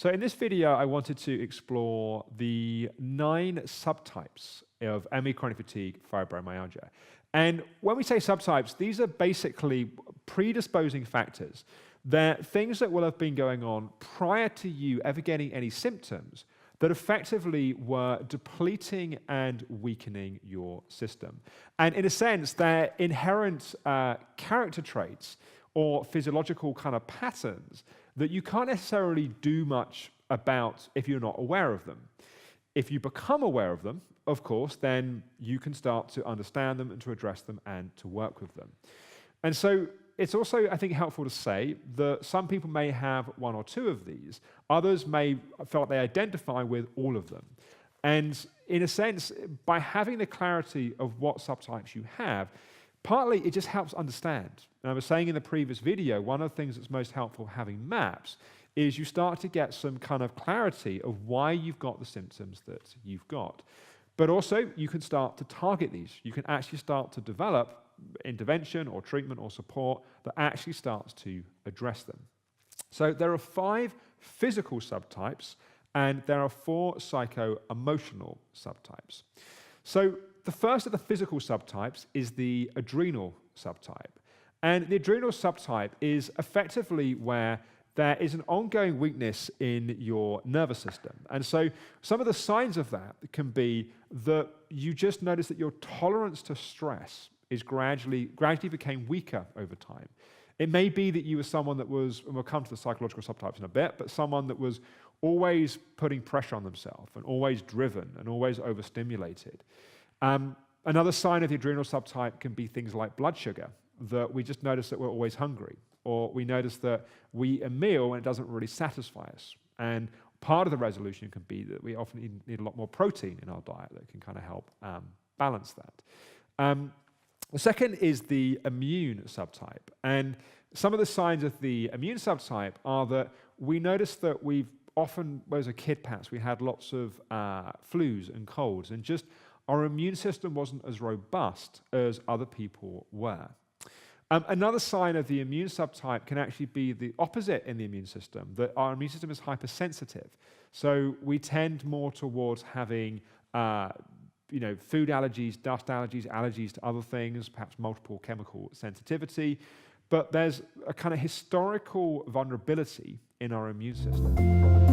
So in this video, I wanted to explore the 9 subtypes of ME chronic fatigue fibromyalgia. And when we say subtypes, these are basically predisposing factors. They're things that will have been going on prior to you ever getting any symptoms that effectively were depleting and weakening your system. And in a sense, they're inherent character traits or physiological kind of patterns that you can't necessarily do much about if you're not aware of them. If you become aware of them, of course, then you can start to understand them and to address them and to work with them. And so it's also, I think, helpful to say that some people may have 1 or 2 of these. Others may feel like they identify with all of them. And in a sense, by having the clarity of what subtypes you have, partly it just helps understand. And I was saying in the previous video, one of the things that's most helpful having maps is you start to get some kind of clarity of why you've got the symptoms that you've got. But also, you can start to target these. You can actually start to develop intervention or treatment or support that actually starts to address them. So there are 5 physical subtypes and there are 4 psycho-emotional subtypes. So the first of the physical subtypes is the adrenal subtype. And the adrenal subtype is effectively where there is an ongoing weakness in your nervous system. And so some of the signs of that can be that you just notice that your tolerance to stress is gradually became weaker over time. It may be that you were someone that was, and we'll come to the psychological subtypes in a bit, but someone that was always putting pressure on themselves and always driven and always overstimulated. Another sign of the adrenal subtype can be things like blood sugar, that we just notice that we're always hungry, or we notice that we eat a meal and it doesn't really satisfy us. And part of the resolution can be that we often need a lot more protein in our diet that can kind of help balance that. The second is the immune subtype. And some of the signs of the immune subtype are that we notice that we've often, as a kid perhaps, we had lots of flus and colds, and just our immune system wasn't as robust as other people were. Another sign of the immune subtype can actually be the opposite in the immune system, that our immune system is hypersensitive. So we tend more towards having food allergies, dust allergies, allergies to other things, perhaps multiple chemical sensitivity. But there's a kind of historical vulnerability in our immune system.